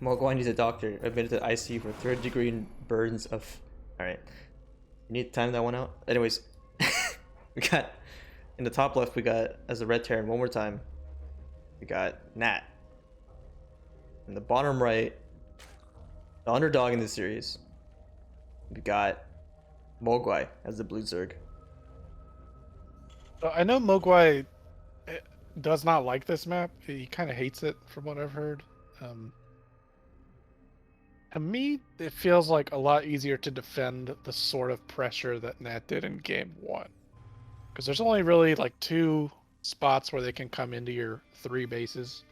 Mogwai needs a doctor. Admitted to ICU for third-degree burns of. All right, you need to time that one out. Anyways, we got in the top left. We got as a red Terran one more time. We got Naattt. In the bottom right, the underdog in the series. We got Mogwai as the blue Zerg. I know Mogwai does not like this map. He kind of hates it, from what I've heard. Um, to me, it feels like a lot easier to defend the sort of pressure that Naattt did in game one. Because there's only really like two spots where they can come into your three bases.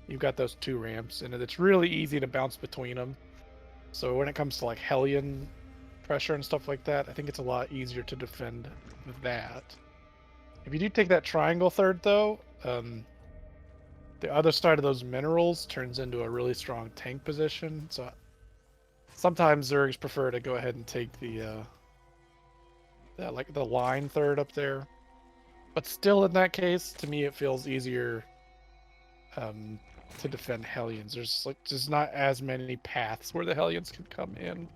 You've got those two ramps, and it's really easy to bounce between them. So when it comes to like Hellion pressure and stuff like that, I think it's a lot easier to defend that. If you do take that triangle third, though, the other side of those minerals turns into a really strong tank position. So sometimes Zergs prefer to go ahead and take the line third up there. But still, in that case, to me, it feels easier to defend Hellions. There's not as many paths where the Hellions can come in.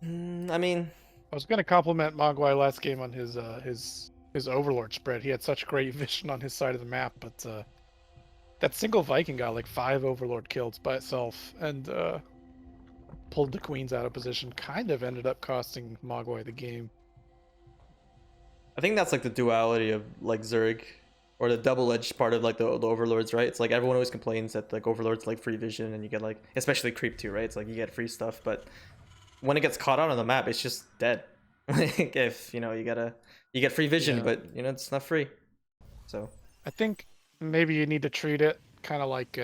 I mean, I was going to compliment Mogwai last game on his Overlord spread. He had such great vision on his side of the map, but that single Viking got like 5 Overlord kills by itself and pulled the Queens out of position. Kind of ended up costing Mogwai the game. I think that's like the duality of like Zerg, or the double-edged part of like the overlords, right? It's like everyone always complains that like overlords like free vision, and you get like, especially creep too, right? It's like you get free stuff, but when it gets caught out on the map, it's just dead. Like if you know you get free vision, Yeah. but you know it's not free. So I think maybe you need to treat it kind of like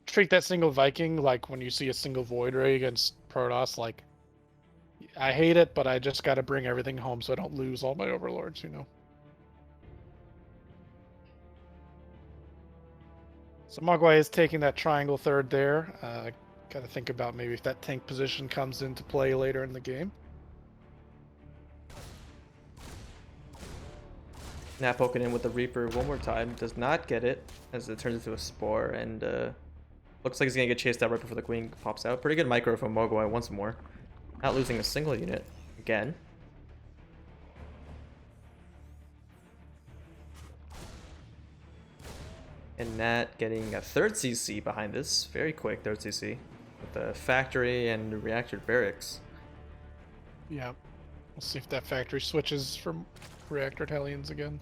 treat that single Viking like when you see a single Void Ray against Protoss. Like, I hate it, but I just got to bring everything home so I don't lose all my Overlords, you know? So Mogwai is taking that triangle third there. Got to think about maybe if that tank position comes into play later in the game. Naattt poking in with the Reaper one more time, does not get it as it turns into a Spore, and looks like he's gonna get chased out right before the Queen pops out. Pretty good micro from Mogwai once more. Not losing a single unit again. And Naattt getting a third CC behind this. Very quick third CC. With the factory and the reactor barracks. Yeah. We'll see if that factory switches from reactor to Hellions again.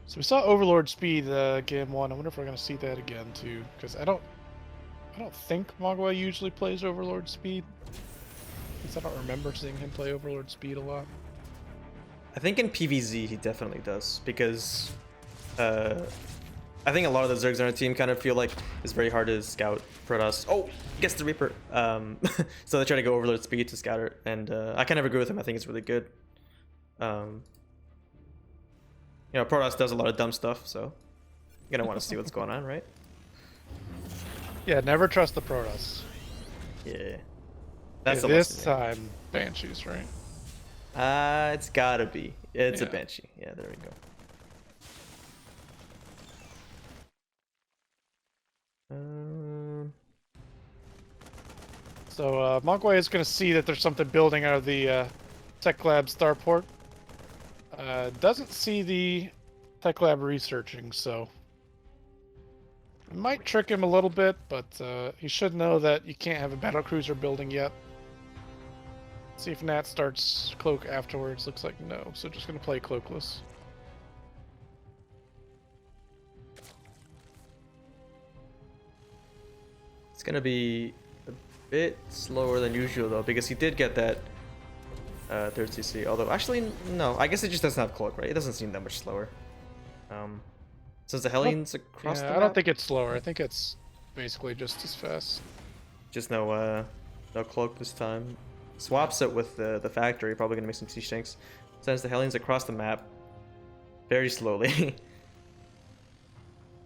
So we saw Overlord speed game one. I wonder if we're gonna see that again too, because I don't think Mogwai usually plays Overlord speed. At least I don't remember seeing him play Overlord speed a lot. I think in PvZ he definitely does, because I think a lot of the Zergs on our team kind of feel like it's very hard to scout Protoss. Oh, gets the Reaper. So they try to go Overlord speed to scout her, and I kind of agree with him. I think it's really good. You know, Protoss does a lot of dumb stuff, so you're gonna want to see what's going on, right? Yeah, never trust the Protoss. Yeah. That's the this lesson, time, Banshees, right? It's gotta be. It's a Yeah. Banshee. Yeah, there we go. So Mogwai is going to see that there's something building out of the Tech Lab starport. Doesn't see the Tech Lab researching, so it might trick him a little bit, but he should know that you can't have a battlecruiser building yet. See if Naattt starts Cloak afterwards. Looks like no, so just going to play Cloakless. It's gonna be a bit slower than usual though, because he did get that third CC. Although actually no, I guess it just doesn't have cloak, right? It doesn't seem that much slower. Since the Hellions across the Yeah, map, I don't think it's slower. I think it's basically just as fast. just no cloak this time. Swaps it with the factory, probably gonna make some siege tanks. Sends the Hellions across the map very slowly.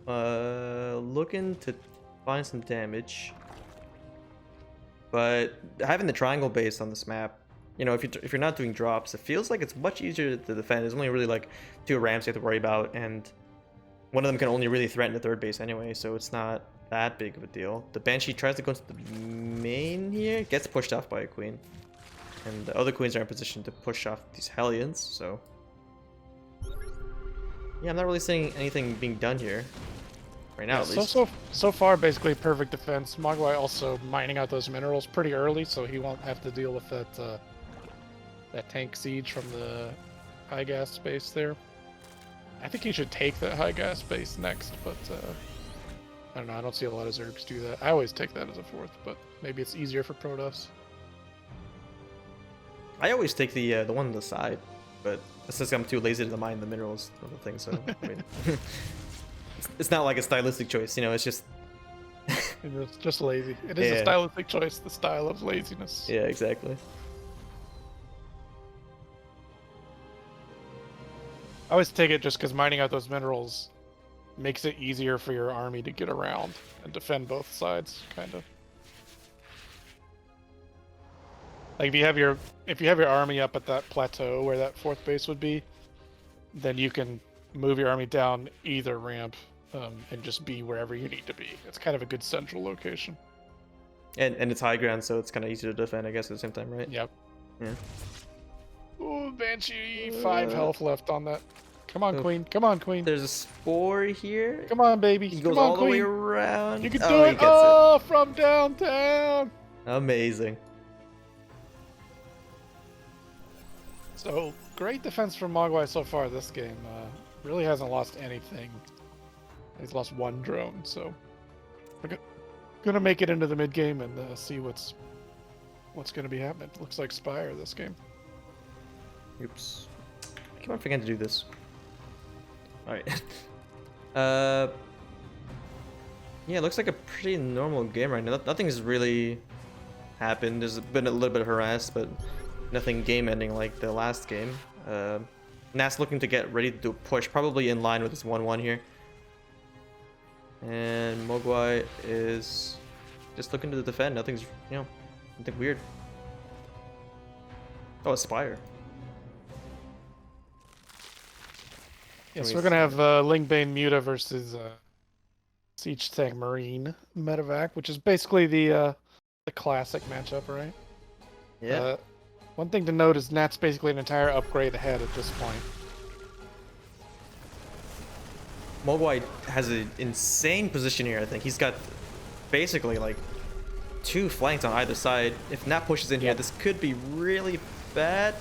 Looking to find some damage. but having the triangle base on this map, you know, if you're not doing drops, it feels like it's much easier to defend. There's only really like 2 ramps you have to worry about, and one of them can only really threaten the third base anyway, so it's not that big of a deal. The Banshee tries to go into the main here, gets pushed off by a queen, and the other queens are in position to push off these Hellions, so yeah, I'm not really seeing anything being done here right now, at least. So far, basically perfect defense. Mogwai also mining out those minerals pretty early, so he won't have to deal with that tank siege from the high gas space there. I think he should take that high gas space next, but I don't know. I don't see a lot of Zergs do that. I always take that as a 4th, but maybe it's easier for Protoss. I always take the one on the side, but it's just I'm too lazy to mine the minerals or the thing. So I mean, it's not like a stylistic choice, you know. It's just it's just lazy. It is a stylistic choice, the style of laziness. Yeah, exactly. I always take it just because mining out those minerals makes it easier for your army to get around and defend both sides, kind of. Like if you have your army up at that plateau where that 4th base would be, then you can move your army down either ramp and just be wherever you need to be. It's kind of a good central location. And it's high ground, so it's kind of easy to defend, I guess, at the same time, right? Yep. Yeah. Ooh, Banshee, 5 health left on that. Come on, Queen. Come on, Queen. There's a spore here. Come on, baby. He goes Come on, all Queen. the way around. You can do it. Oh, from downtown. Amazing. So, great defense from Mogwai so far this game. Really hasn't lost anything. He's lost 1 drone, so we're gonna make it into the mid game and see what's gonna be happening. Looks like Spire this game. Oops. I keep on forgetting to do this. Alright. Yeah, it looks like a pretty normal game right now. Nothing's really happened. There's been a little bit of harass, but nothing game-ending like the last game. Naattt's looking to get ready to do a push, probably in line with his 1-1 here. And Mogwai is just looking to defend. Nothing's, you know, nothing weird. Oh, Aspire. Yes, we're gonna have Lingbane Muta versus Siege Tank Marine Medevac, which is basically the classic matchup, right? Yeah. One thing to note is Naatt's basically an entire upgrade ahead at this point. Mogwai has an insane position here, I think. He's got basically like 2 flanks on either side. If Naattt pushes in here, this could be really bad.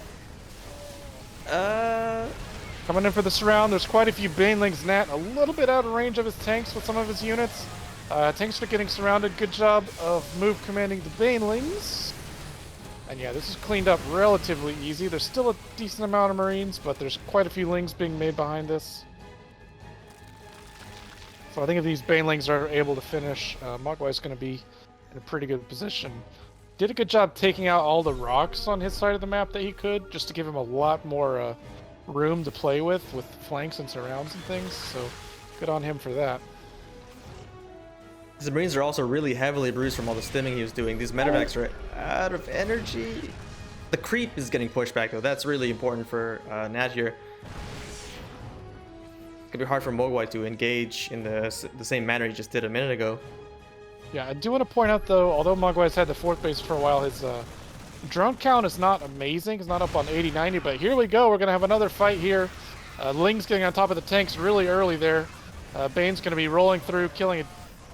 Coming in for the surround, there's quite a few Banelings. Naattt a little bit out of range of his tanks with some of his units. Tanks are getting surrounded. Good job of move commanding the Banelings. And yeah, this is cleaned up relatively easy. There's still a decent amount of Marines, but there's quite a few Lings being made behind this. So I think if these Banelings are able to finish, Mogwai is going to be in a pretty good position. Did a good job taking out all the rocks on his side of the map that he could, just to give him a lot more room to play with flanks and surrounds and things. So good on him for that. The Marines are also really heavily bruised from all the stimming he was doing. These medevacs are out of energy. The creep is getting pushed back though. That's really important for Naattt here. It's gonna be hard for Mogwai to engage in the same manner he just did a minute ago. Yeah, I do want to point out though, although Mogwai's had the 4th base for a while, his drone count is not amazing. It's not up on 80, 90, but here we go. We're gonna have another fight here. Ling's getting on top of the tanks really early there. Bane's gonna be rolling through, killing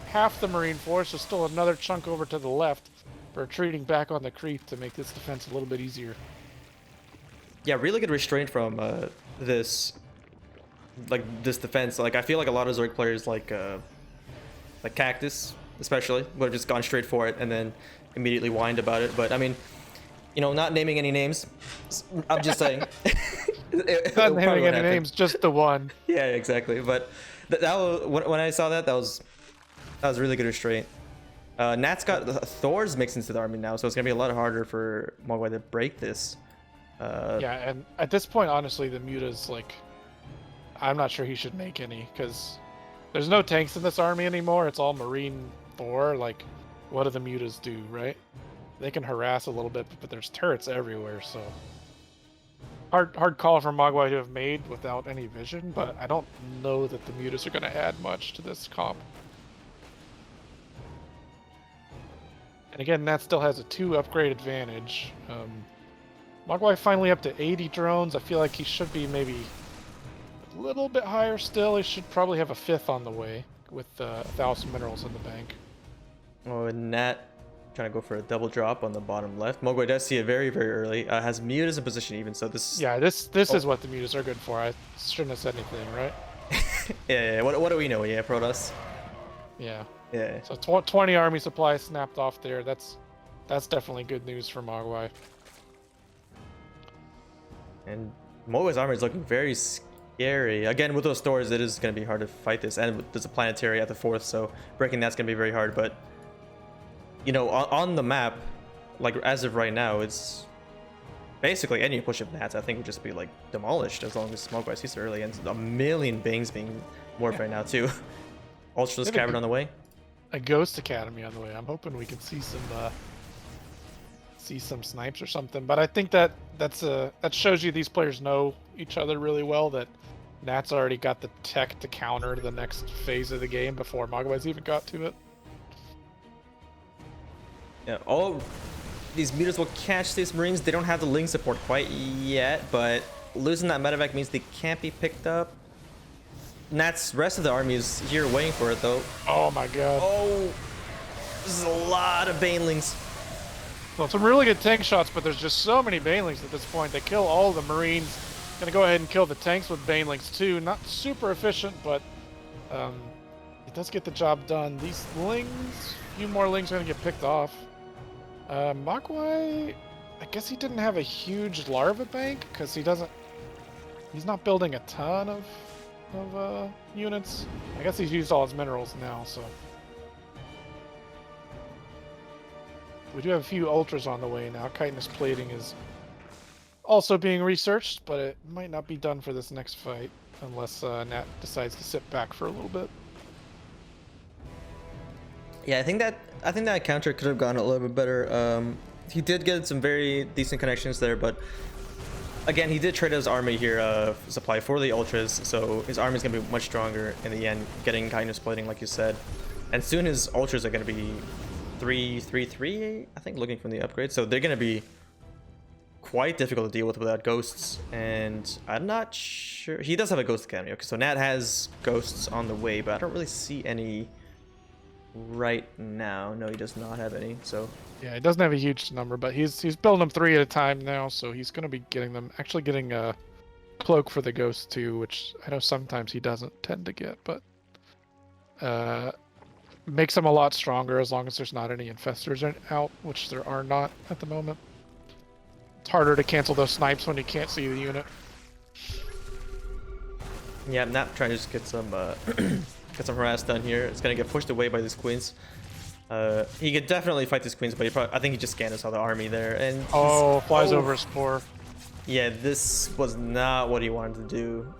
half the Marine force. There's still another chunk over to the left, retreating back on the creep to make this defense a little bit easier. Yeah, really good restraint from this defense. Like I feel like a lot of Zerg players like Cactus especially would have just gone straight for it and then immediately whined about it. But I mean, you know, not naming any names, I'm just saying. Not naming any names, just the one. Yeah, exactly. But that was, when I saw that, that was really good restraint. Naatt's got Thors mixed into the army now, so it's gonna be a lot harder for Mogwai to break this. Yeah, and at this point, honestly, the Muta's like, I'm not sure he should make any, because there's no tanks in this army anymore. It's all Marine 4. Like, what do the Mutas do, right? they can harass a little bit, but there's turrets everywhere, so hard call for Mogwai to have made without any vision. But I don't know that the mutas are going to add much to this comp. And again, Naattt still has a 2 upgrade advantage. Mogwai finally up to 80 drones. I feel like he should be maybe a little bit higher still. He should probably have a 5th on the way with 1,000 minerals in the bank. Oh, and Naattt trying to go for a double drop on the bottom left. Mogwai does see it very, very early. Has mutas in position even, so this... Yeah, this is what the mutas are good for. I shouldn't have said anything, right? yeah. What do we know? Yeah, Protoss. Yeah. Yeah. So 20 army supplies snapped off there. That's definitely good news for Mogwai. And Mogwai's armor is looking very scary. Again, with those stores, it is going to be hard to fight this. And there's a planetary at the 4th, so breaking that's going to be very hard. But, you know, on the map, like as of right now, it's basically any push of Naattt, I think, would just be like demolished as long as Mogwai sees it early. And a million Bings being morphed right now, too. Ultra's Cavern on the way. A Ghost Academy on the way. I'm hoping we can see some snipes or something. But I think that shows you these players know each other really well. That Natt's already got the tech to counter the next phase of the game before Mogwai's even got to it. Yeah, all these mutas will catch these Marines. They don't have the Ling support quite yet, but losing that medevac means they can't be picked up. Natt's rest of the army is here waiting for it, though. Oh my god. Oh, this is a lot of Banelings. Well, some really good tank shots, but there's just so many Banelings at this point. They kill all the Marines. Gonna go ahead and kill the tanks with Banelings too. Not super efficient, but it does get the job done. These Lings, a few more Lings are gonna get picked off. Mogwai, I guess he didn't have a huge larva bank because he's not building a ton of units. I guess he's used all his minerals now, so. We do have a few ultras on the way now. Chitinous plating is also being researched, but it might not be done for this next fight unless Naattt decides to sit back for a little bit. Yeah, I think that counter could have gone a little bit better. He did get some very decent connections there, but again, he did trade his army here, supply for the ultras, so his army is gonna be much stronger in the end, getting kindness plating, like you said. And soon his ultras are gonna be 3-3-3, I think, looking from the upgrade. So they're gonna be quite difficult to deal with without ghosts. And I'm not sure he does have a ghost academy. Okay, so Naattt has ghosts on the way, but I don't really see any right now. No, he does not have any. So yeah, he doesn't have a huge number, but he's building them 3 at a time now, so he's going to be getting them. Actually getting a cloak for the ghost too, which I know sometimes he doesn't tend to get, but makes him a lot stronger as long as there's not any infestors out, which there are not at the moment. It's harder to cancel those snipes when you can't see the unit. Yeah, I'm not trying to just get some get some harass done here. It's gonna get pushed away by these queens. He could definitely fight these queens, but I think he just scanned us all the army there, and flies over his spore. Yeah, this was not what he wanted to do.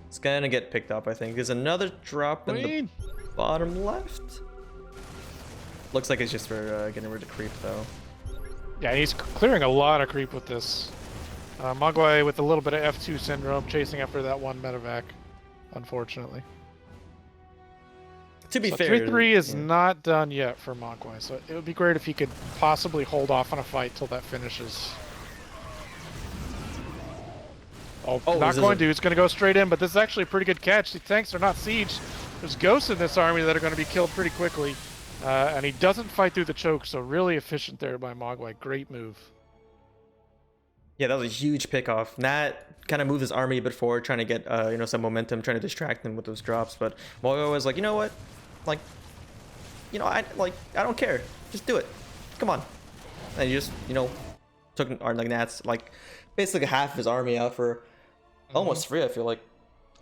It's gonna get picked up, I think. There's another drop in the bottom left. Looks like it's just for getting rid of creep, though. Yeah, he's clearing a lot of creep with this. Mogwai with a little bit of F2 syndrome, chasing after that one medevac, unfortunately. To be fair, 3-3 is not done yet for Mogwai, so it would be great if he could possibly hold off on a fight till that finishes. Not going to. It's going to go straight in, but this is actually a pretty good catch. The tanks are not sieged. There's ghosts in this army that are going to be killed pretty quickly. And he doesn't fight through the choke, so really efficient there by Mogwai. Great move. Yeah, that was a huge pickoff. Naattt kind of moved his army a bit forward, trying to get some momentum, trying to distract them with those drops. But Mogwai was like, you know what? Like, I don't care. Just do it. Come on. And he just, took Naatt's basically half of his army out for almost free. I feel like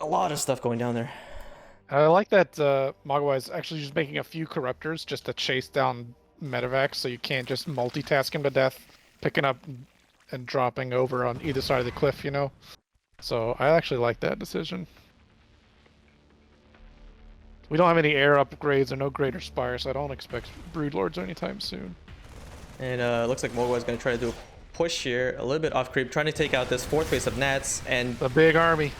a lot of stuff going down there. I like that Mogwai is actually just making a few corruptors just to chase down medevacs, so you can't just multitask him to death, picking up and dropping over on either side of the cliff, So I actually like that decision. We don't have any air upgrades or no greater spire, so I don't expect broodlords anytime soon. And looks like Mogwai is going to try to do a push here, a little bit off creep, trying to take out this fourth phase of Naatts. And The big army.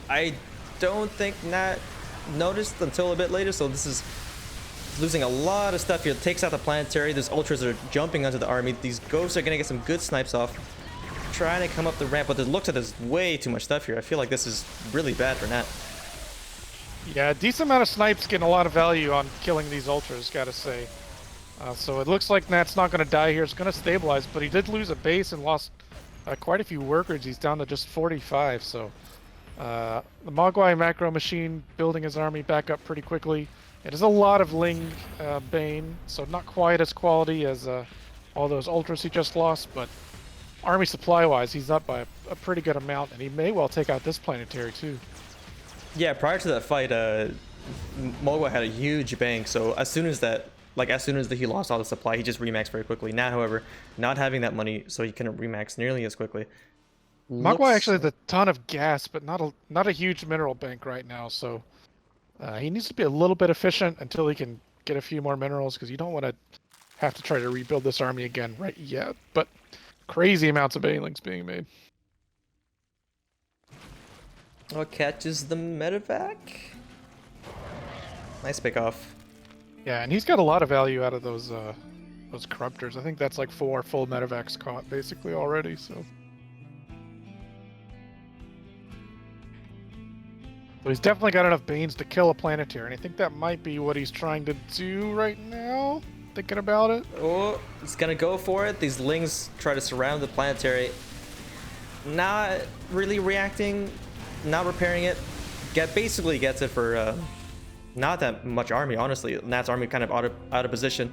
I don't think Naattt noticed until a bit later, so this is losing a lot of stuff here. Takes out the planetary. These ultras are jumping onto the army. These ghosts are going to get some good snipes off. Trying to come up the ramp, but it looks like there's way too much stuff here. I feel like this is really bad for Naattt. Yeah, a decent amount of snipes getting a lot of value on killing these ultras, gotta say. So it looks like Natt's not going to die here. It's going to stabilize, but he did lose a base and lost quite a few workers. He's down to just 45, so... the Mogwai macro machine building his army back up pretty quickly. It is a lot of Ling Bane, so not quite as quality as all those ultras he just lost, but army supply-wise, he's up by a pretty good amount, and he may well take out this planetary too. Yeah, prior to that fight, Mogwai had a huge bank, so as soon as he lost all the supply, he just remaxed very quickly. Now, however, not having that money, so he couldn't remax nearly as quickly. Mogwai actually has a ton of gas, but not a huge mineral bank right now, so he needs to be a little bit efficient until he can get a few more minerals, because you don't want to have to try to rebuild this army again right yet. But crazy amounts of banelings being made. Oh, catches the medevac. Nice pick off. Yeah, and he's got a lot of value out of those corruptors. I think that's like 4 full medevacs caught basically already, so. But he's definitely got enough Banes to kill a planetary, and I think that might be what he's trying to do right now, thinking about it. Oh, he's gonna go for it. These Lings try to surround the planetary. Not really reacting, not repairing it. Basically gets it for not that much army, honestly. Natt's army kind of out of position.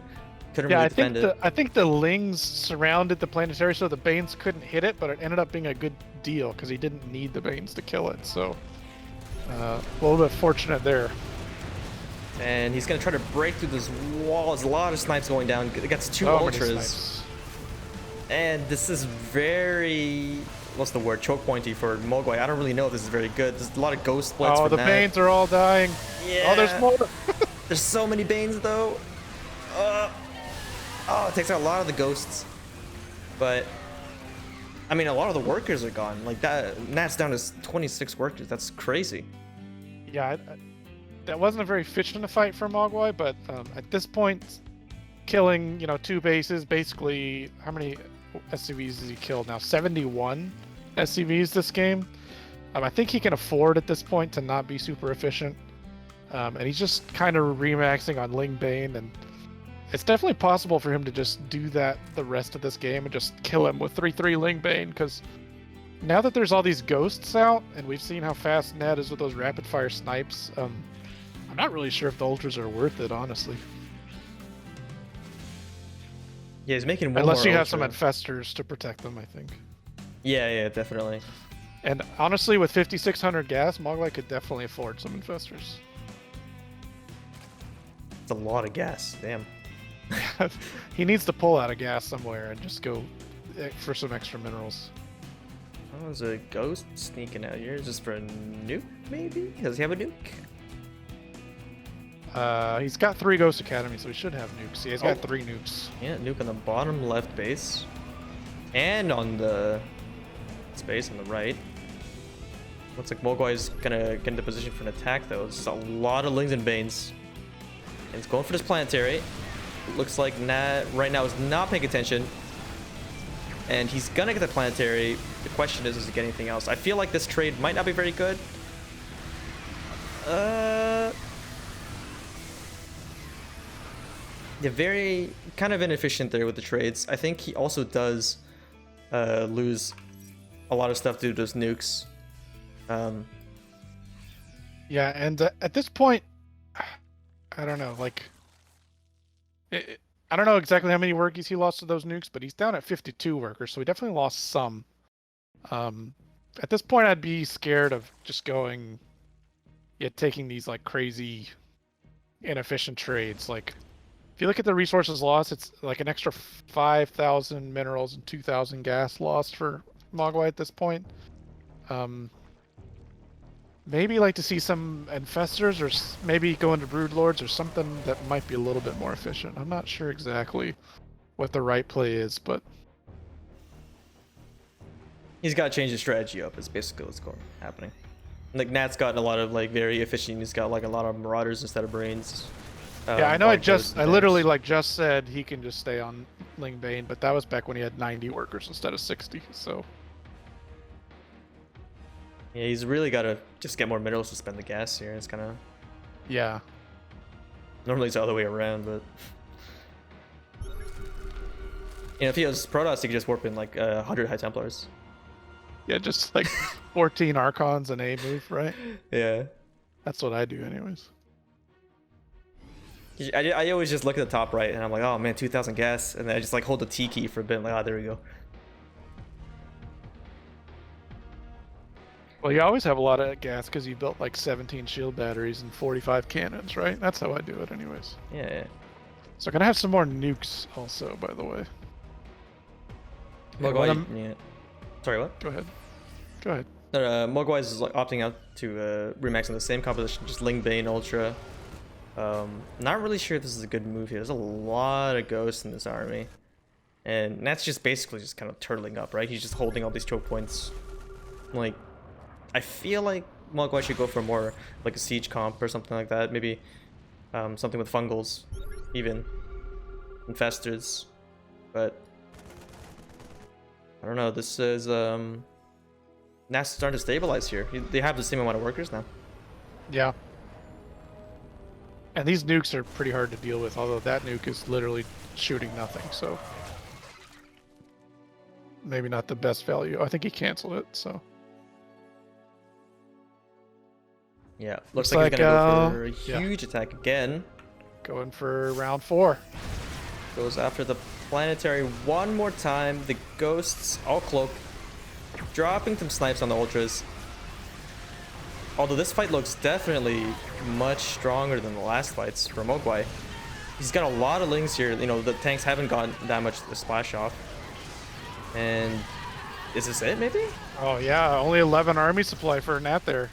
Couldn't really defend it. I think the Lings surrounded the planetary so the Banes couldn't hit it, but it ended up being a good deal because he didn't need the Banes to kill it, so... a little bit fortunate there. And he's going to try to break through this wall. There's a lot of snipes going down. It gets 2 ultras. And this is very... What's the word? Choke pointy for Mogwai. I don't really know if this is very good. There's a lot of ghost splits for the Banes are all dying. Yeah. Oh, there's more. There's so many Banes, though. Oh, it takes out a lot of the ghosts. But... I mean, a lot of the workers are gone. Like, that, Natt's down to 26 workers. That's crazy. Yeah, that wasn't a very efficient fight for Mogwai, but at this point, killing, 2 bases, basically, how many SCVs has he killed now? 71 SCVs this game. I think he can afford at this point to not be super efficient. And he's just kind of remaxing on Ling Bane, and it's definitely possible for him to just do that the rest of this game and just kill him with 3/3 Ling Bane, because now that there's all these ghosts out, and we've seen how fast Naattt is with those rapid fire snipes, I'm not really sure if the ultras are worth it, honestly. Yeah, he's making one Unless more you have some ultra. infestors to protect them, I think. Yeah, definitely. And honestly, with 5,600 gas, Mogwai could definitely afford some infestors. It's a lot of gas. Damn. He needs to pull out of gas somewhere and just go for some extra minerals. Oh, there's a ghost sneaking out here. Just for a nuke, maybe? Does he have a nuke? He's got 3 Ghost Academies, so he should have nukes. Yeah, he's got 3 nukes. Yeah, nuke on the bottom left base. And on the space on the right. Looks like Mogwai is gonna get into position for an attack, though. There's a lot of Lings and Banes. And it's going for this planetary. Looks like Naattt right now is not paying attention. And he's gonna get the planetary. The question is he get anything else? I feel like this trade might not be very good. Yeah, very kind of inefficient there with the trades. I think he also does lose a lot of stuff due to those nukes. Yeah, and at this point, I don't know, like... I don't know exactly how many workers he lost to those nukes, but he's down at 52 workers, so he definitely lost some. At this point, I'd be scared of just going... taking these, like, crazy, inefficient trades. Like, if you look at the resources lost, it's like an extra 5,000 minerals and 2,000 gas lost for Mogwai at this point. maybe like to see some infestors, or maybe go into brood lords or something that might be a little bit more efficient. I'm not sure exactly what the right play is, but He's got to change his strategy up. Is basically what's happening. Like Natt's gotten a lot of like very efficient. He's got like a lot of marauders instead of brains. yeah, I know. I literally like just said he can just stay on Ling Bane, but that was back when he had 90 workers instead of 60. So yeah, he's really got to just get more minerals to spend the gas here. It's kind of yeah. Normally it's the other way around, but you know, if he has Protoss, he could just warp in like 100 High Templars. Yeah, just like 14 Archons and a move, right? Yeah. That's what I do, anyways. I always just look at the top right and I'm like, oh man, 2,000 gas, and then I just like hold the T key for a bit, like, oh, there we go. Well, you always have a lot of gas because you built like 17 shield batteries and 45 cannons, right? That's how I do it, anyways. Yeah. So I'm gonna have some more nukes, also, by the way. Mogwai, yeah. Sorry, what? Go ahead. Go ahead. Mogwai is like opting out to remax on the same composition, just Ling Bane Ultra. Not really sure if this is a good move here. There's a lot of ghosts in this army, and that's just basically just kind of turtling up, right? He's just holding all these choke points. Like, I feel like Mogwai should go for more like a siege comp or something like that. Maybe something with fungals, even infestors, but I don't know. This is Natt's starting to stabilize here. They have the same amount of workers now. Yeah. And these nukes are pretty hard to deal with, although that nuke is literally shooting nothing, so maybe not the best value. I think he canceled it, so. Yeah, looks like he's gonna go for a huge attack again. Going for round 4. Goes after the planetary one more time. The ghosts all cloak, dropping some snipes on the ultras. Although this fight looks definitely much stronger than the last fights for Mogwai. He's got a lot of lings here. You know, the tanks haven't gotten that much to splash off. And is this it, maybe? Oh yeah, only 11 army supply for Naattt there.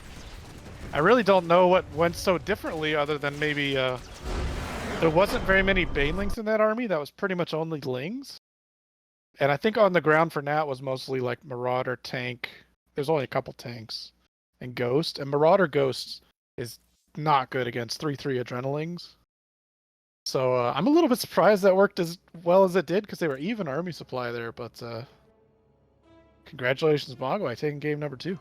I really don't know what went so differently, other than maybe there wasn't very many banelings in that army. That was pretty much only lings. And I think on the ground for Naattt was mostly like Marauder, tank. There's only a couple tanks. And Ghost. And Marauder Ghost is not good against 3/3 Adrenalings. So I'm a little bit surprised that worked as well as it did, because they were even army supply there. But congratulations, Mogwai, taking game number 2.